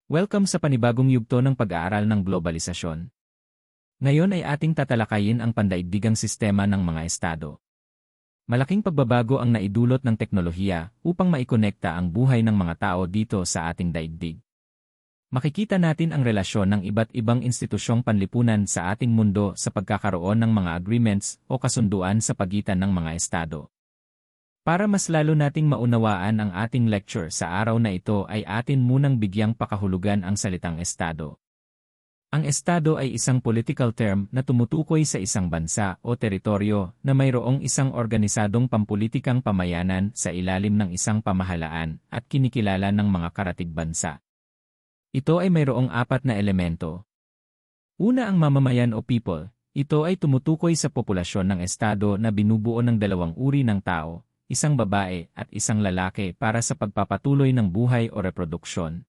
Welcome sa panibagong yugto ng pag-aaral ng globalisasyon. Ngayon ay ating tatalakayin ang pandaigdigang sistema ng mga estado. Malaking pagbabago ang naidulot ng teknolohiya upang maikonekta ang buhay ng mga tao dito sa ating daigdig. Makikita natin ang relasyon ng iba't ibang institusyong panlipunan sa ating mundo sa pagkakaroon ng mga agreements o kasunduan sa pagitan ng mga estado. Para mas lalo nating maunawaan ang ating lecture sa araw na ito ay atin munang bigyang pakahulugan ang salitang estado. Ang estado ay isang political term na tumutukoy sa isang bansa o teritoryo na mayroong isang organisadong pampulitikang pamayanan sa ilalim ng isang pamahalaan at kinikilala ng mga karatig bansa. Ito ay mayroong apat na elemento. Una, ang mamamayan o people. Ito ay tumutukoy sa populasyon ng estado na binubuo ng dalawang uri ng tao, isang babae at isang lalaki para sa pagpapatuloy ng buhay o reproduksyon.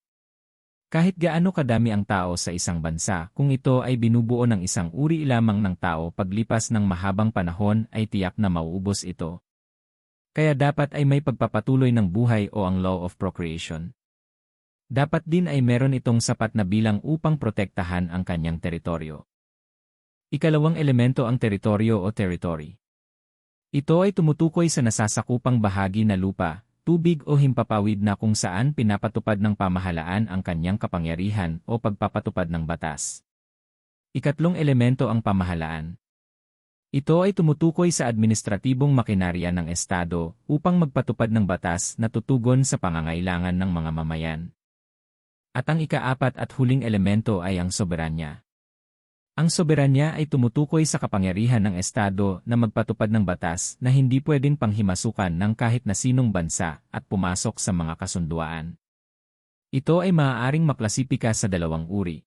Kahit gaano kadami ang tao sa isang bansa, kung ito ay binubuo ng isang uri lamang ng tao paglipas ng mahabang panahon ay tiyak na mauubos ito. Kaya dapat ay may pagpapatuloy ng buhay o ang law of procreation. Dapat din ay meron itong sapat na bilang upang protektahan ang kanyang teritoryo. Ikalawang elemento ang teritoryo o territory. Ito ay tumutukoy sa nasasakupang bahagi na lupa, tubig o himpapawid na kung saan pinapatupad ng pamahalaan ang kanyang kapangyarihan o pagpapatupad ng batas. Ikatlong elemento ang pamahalaan. Ito ay tumutukoy sa administratibong makinarya ng estado upang magpatupad ng batas na tutugon sa pangangailangan ng mga mamayan. At ang ikaapat at huling elemento ay ang soberanya. Ang soberanya ay tumutukoy sa kapangyarihan ng estado na magpatupad ng batas na hindi pwedeng panghimasukan ng kahit na sinong bansa at pumasok sa mga kasunduan. Ito ay maaaring maklasipika sa dalawang uri.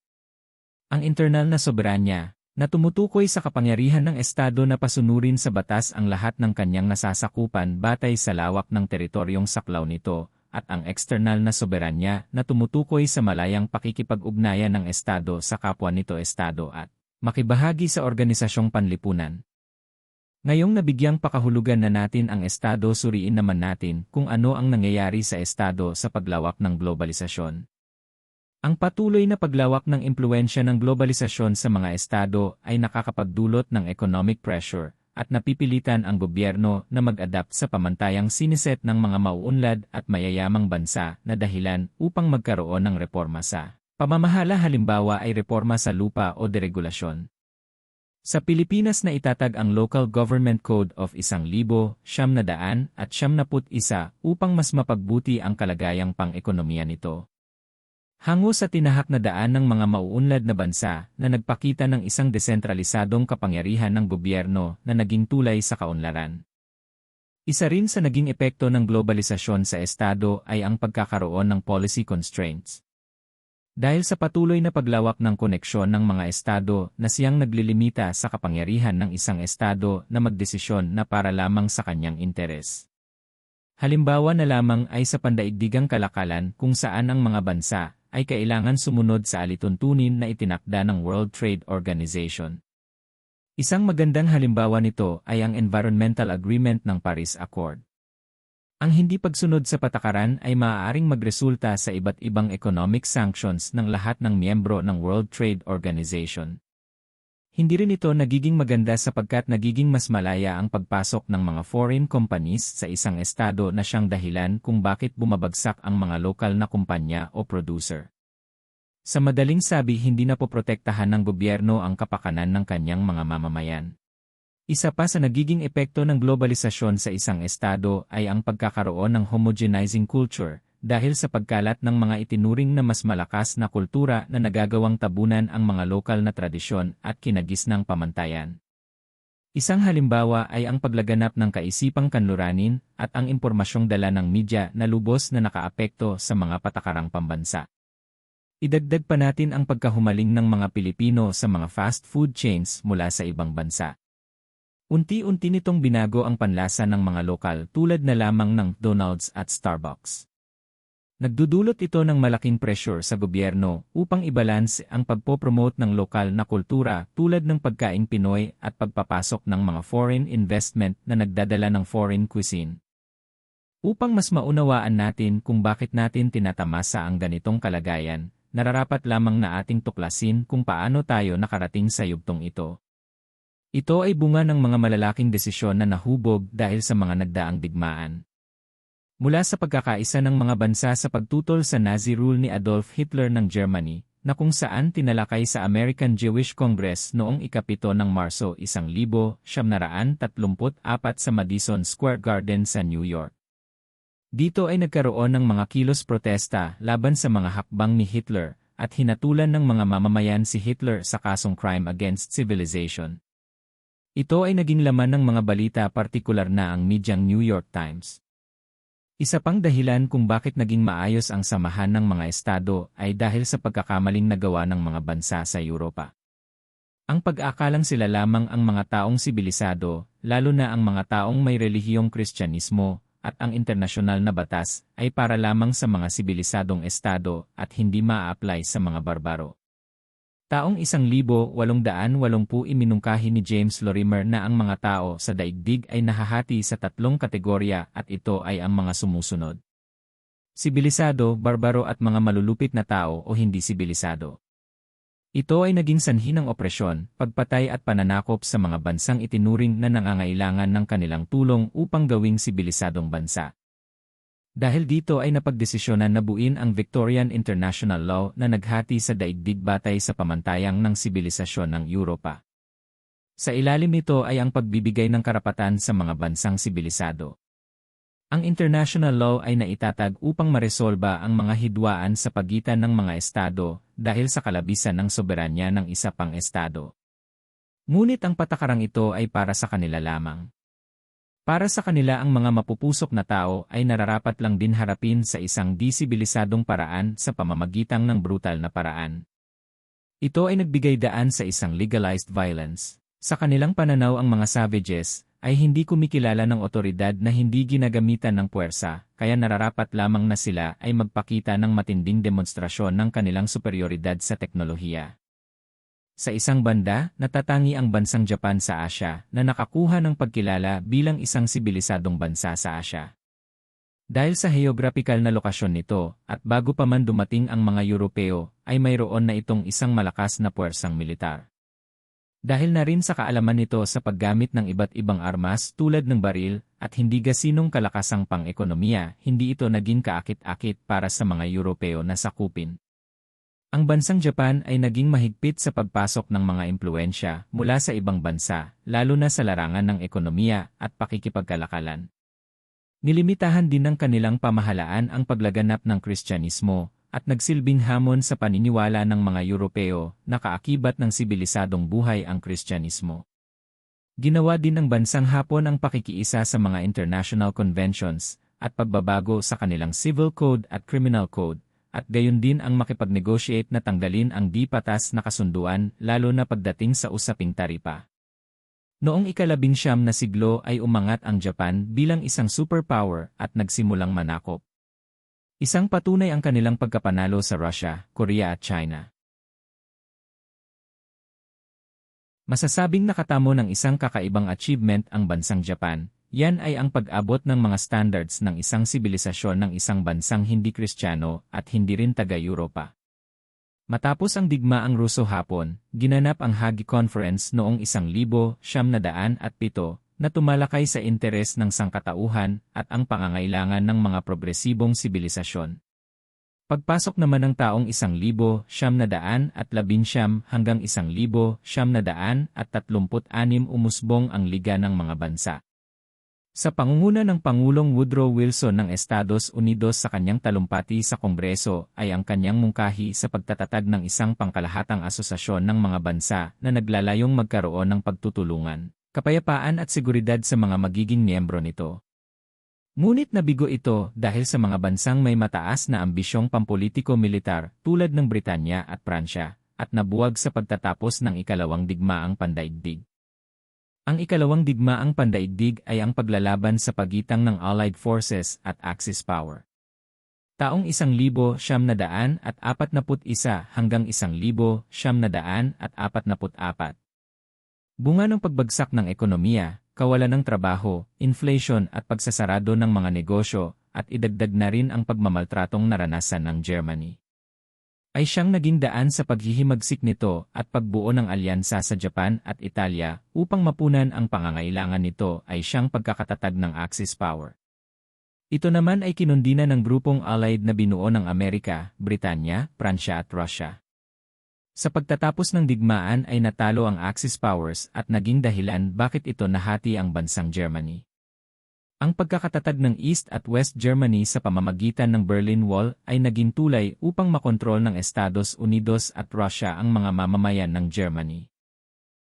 Ang internal na soberanya, na tumutukoy sa kapangyarihan ng estado na pasunurin sa batas ang lahat ng kanyang nasasakupan batay sa lawak ng teritoryong saklaw nito, at ang external na soberanya na tumutukoy sa malayang pakikipag-ugnayan ng estado sa kapwa nito estado at makibahagi sa organisasyong panlipunan. Ngayong nabigyang pakahulugan na natin ang estado, suriin naman natin kung ano ang nangyayari sa estado sa paglawak ng globalisasyon. Ang patuloy na paglawak ng impluwensya ng globalisasyon sa mga estado ay nakakapagdulot ng economic pressure at napipilitan ang gobyerno na mag-adapt sa pamantayang siniset ng mga mauunlad at mayayamang bansa na dahilan upang magkaroon ng reforma sa pamamahala, halimbawa ay reforma sa lupa o deregulasyon. Sa Pilipinas na itatag ang Local Government Code of 1971 upang mas mapagbuti ang kalagayang pang-ekonomiya nito. Hango sa tinahak na daan ng mga mauunlad na bansa na nagpakita ng isang desentralisadong kapangyarihan ng gobyerno na naging tulay sa kaunlaran. Isa rin sa naging epekto ng globalisasyon sa estado ay ang pagkakaroon ng policy constraints. Dahil sa patuloy na paglawak ng koneksyon ng mga estado na siyang naglilimita sa kapangyarihan ng isang estado na magdesisyon na para lamang sa kanyang interes. Halimbawa na lamang ay sa pandaigdigang kalakalan kung saan ang mga bansa ay kailangan sumunod sa alituntunin na itinakda ng World Trade Organization. Isang magandang halimbawa nito ay ang Environmental Agreement ng Paris Accord. Ang hindi pagsunod sa patakaran ay maaaring magresulta sa iba't ibang economic sanctions ng lahat ng miyembro ng World Trade Organization. Hindi rin ito nagiging maganda sapagkat nagiging mas malaya ang pagpasok ng mga foreign companies sa isang estado na siyang dahilan kung bakit bumabagsak ang mga lokal na kumpanya o producer. Sa madaling sabi, hindi na poprotektahan ng gobyerno ang kapakanan ng kanyang mga mamamayan. Isa pa sa nagiging epekto ng globalisasyon sa isang estado ay ang pagkakaroon ng homogenizing culture dahil sa pagkalat ng mga itinuring na mas malakas na kultura na nagagawang tabunan ang mga lokal na tradisyon at kinagisnang pamantayan. Isang halimbawa ay ang paglaganap ng kaisipang kanluranin at ang impormasyong dala ng media na lubos na nakaapekto sa mga patakarang pambansa. Idagdag pa natin ang pagkahumaling ng mga Pilipino sa mga fast food chains mula sa ibang bansa. Unti-unti nitong binago ang panlasa ng mga lokal tulad na lamang ng McDonald's at Starbucks. Nagdudulot ito ng malaking pressure sa gobyerno upang ibalanse ang pagpopromote ng lokal na kultura tulad ng pagkaing Pinoy at pagpapasok ng mga foreign investment na nagdadala ng foreign cuisine. Upang mas maunawaan natin kung bakit natin tinatamasa ang ganitong kalagayan, nararapat lamang na ating tuklasin kung paano tayo nakarating sa yugtong ito. Ito ay bunga ng mga malalaking desisyon na nahubog dahil sa mga nagdaang digmaan. Mula sa pagkakaisa ng mga bansa sa pagtutol sa Nazi rule ni Adolf Hitler ng Germany, na kung saan tinalakay sa American Jewish Congress noong ika-7 ng Marso 1934 sa Madison Square Garden sa New York. Dito ay nagkaroon ng mga kilos protesta laban sa mga hakbang ni Hitler at hinatulan ng mga mamamayan si Hitler sa kasong crime against civilization. Ito ay naging laman ng mga balita, partikular na ang medyang New York Times. Isa pang dahilan kung bakit naging maayos ang samahan ng mga estado ay dahil sa pagkakamaling nagawa ng mga bansa sa Europa. Ang pag-aakalang sila lamang ang mga taong sibilisado, lalo na ang mga taong may relihiyong Kristyanismo, at ang internasyonal na batas ay para lamang sa mga sibilisadong estado at hindi maa-apply sa mga barbaro. Taong 1880 iminungkahi ni James Lorimer na ang mga tao sa daigdig ay nahahati sa 3 kategorya at ito ay ang mga sumusunod: sibilisado, barbaro at mga malulupit na tao o hindi sibilisado. Ito ay naging sanhi ng opresyon, pagpatay at pananakop sa mga bansang itinuring na nangangailangan ng kanilang tulong upang gawing sibilisadong bansa. Dahil dito ay napagdesisyonan na buuin ang Victorian International Law na naghati sa daigdig batay sa pamantayang ng sibilisasyon ng Europa. Sa ilalim nito ay ang pagbibigay ng karapatan sa mga bansang sibilisado. Ang international law ay naitatag upang maresolba ang mga hidwaan sa pagitan ng mga estado dahil sa kalabisan ng soberanya ng isa pang estado. Ngunit ang patakarang ito ay para sa kanila lamang. Para sa kanila, ang mga mapupusok na tao ay nararapat lang din harapin sa isang disibilisadong paraan sa pamamagitan ng brutal na paraan. Ito ay nagbigay daan sa isang legalized violence. Sa kanilang pananaw, ang mga savages ay hindi kumikilala ng otoridad na hindi ginagamitan ng puwersa, kaya nararapat lamang na sila ay magpakita ng matinding demonstrasyon ng kanilang superioridad sa teknolohiya. Sa isang banda, natatangi ang bansang Japan sa Asya na nakakuha ng pagkilala bilang isang sibilisadong bansa sa Asya. Dahil sa geographical na lokasyon nito, at bago pa man dumating ang mga Europeo, ay mayroon na itong isang malakas na puwersang militar. Dahil na rin sa kaalaman nito sa paggamit ng iba't ibang armas tulad ng baril at hindi gasinong kalakasang pang-ekonomiya, hindi ito naging kaakit-akit para sa mga Europeo na sakupin. Ang bansang Japan ay naging mahigpit sa pagpasok ng mga impluwensya mula sa ibang bansa, lalo na sa larangan ng ekonomiya at pakikipagkalakalan. Nilimitahan din ng kanilang pamahalaan ang paglaganap ng Kristyanismo at nagsilbing hamon sa paniniwala ng mga Europeo na kaakibat ng sibilisadong buhay ang Kristyanismo. Ginawa din ng bansang Hapon ang pakikiisa sa mga international conventions at pagbabago sa kanilang civil code at criminal code, at gayon din ang makipag-negotiate na tanggalin ang di patas na kasunduan lalo na pagdating sa usaping taripa. Noong ika-19 na siglo ay umangat ang Japan bilang isang superpower at nagsimulang manakop. Isang patunay ang kanilang pagkapanalo sa Russia, Korea at China. Masasabing nakatamo ng isang kakaibang achievement ang bansang Japan. Yan ay ang pag-abot ng mga standards ng isang sibilisasyon ng isang bansang hindi Kristiyano at hindi rin taga-Europa. Matapos ang digmaang Ruso-Hapon, ginanap ang Hague Conference noong 1907 na tumalakay sa interes ng sangkatauhan at ang pangangailangan ng mga progresibong sibilisasyon. Pagpasok naman ng taong 1919 hanggang 1936 umusbong ang Liga ng mga Bansa. Sa pangunguna ng Pangulong Woodrow Wilson ng Estados Unidos sa kanyang talumpati sa Kongreso ay ang kanyang mungkahi sa pagtatatag ng isang pangkalahatang asosasyon ng mga bansa na naglalayong magkaroon ng pagtutulungan, kapayapaan at seguridad sa mga magiging miyembro nito. Ngunit nabigo ito dahil sa mga bansang may mataas na ambisyong pampolitiko-militar tulad ng Britanya at Pransya at nabuwag sa pagtatapos ng ikalawang digmaang pandaigdig. Ang ikalawang digmaang pandaigdig ay ang paglalaban sa pagitan ng Allied Forces at Axis Power. Taong 1941 hanggang 1944. Bunga ng pagbagsak ng ekonomiya, kawalan ng trabaho, inflation at pagsasarado ng mga negosyo at idagdag na rin ang pagmamaltratong naranasan ng Germany. ay siyang naging daan sa paghihimagsik nito at pagbuo ng alyansa sa Japan at Italia upang mapunan ang pangangailangan nito ay siyang pagkakatatag ng Axis power. Ito naman ay kinundina ng grupong Allied na binuo ng Amerika, Britanya, Pransya at Russia. Sa pagtatapos ng digmaan ay natalo ang Axis powers at naging dahilan bakit ito nahati ang bansang Germany. Ang pagkakatatag ng East at West Germany sa pamamagitan ng Berlin Wall ay naging tulay upang makontrol ng Estados Unidos at Russia ang mga mamamayan ng Germany.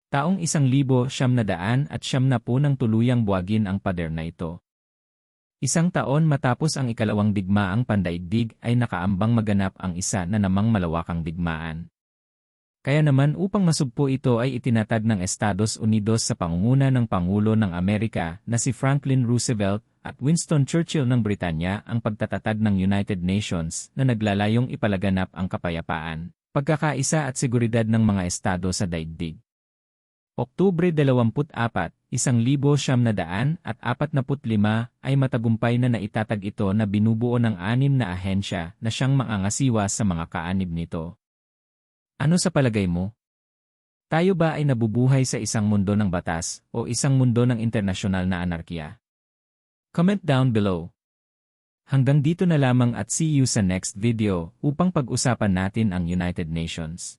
Taong 1970 nang tuluyang buwagin ang pader na ito. Isang taon matapos ang ikalawang digmaang pandaigdig ay nakaambang maganap ang isa na namang malawakang digmaan. Kaya naman upang masugpo ito ay itinatag ng Estados Unidos sa pangunguna ng Pangulo ng Amerika na si Franklin Roosevelt at Winston Churchill ng Britanya ang pagtatatag ng United Nations na naglalayong ipalaganap ang kapayapaan, pagkakaisa at seguridad ng mga estado sa daigdig. Oktubre 24, 1945 ay matagumpay na naitatag ito na binubuo ng 6 na ahensya na siyang maangasiwa sa mga kaanib nito. Ano sa palagay mo? Tayo ba ay nabubuhay sa isang mundo ng batas o isang mundo ng internasyonal na anarkiya? Comment down below. Hanggang dito na lamang at see you sa next video upang pag-usapan natin ang United Nations.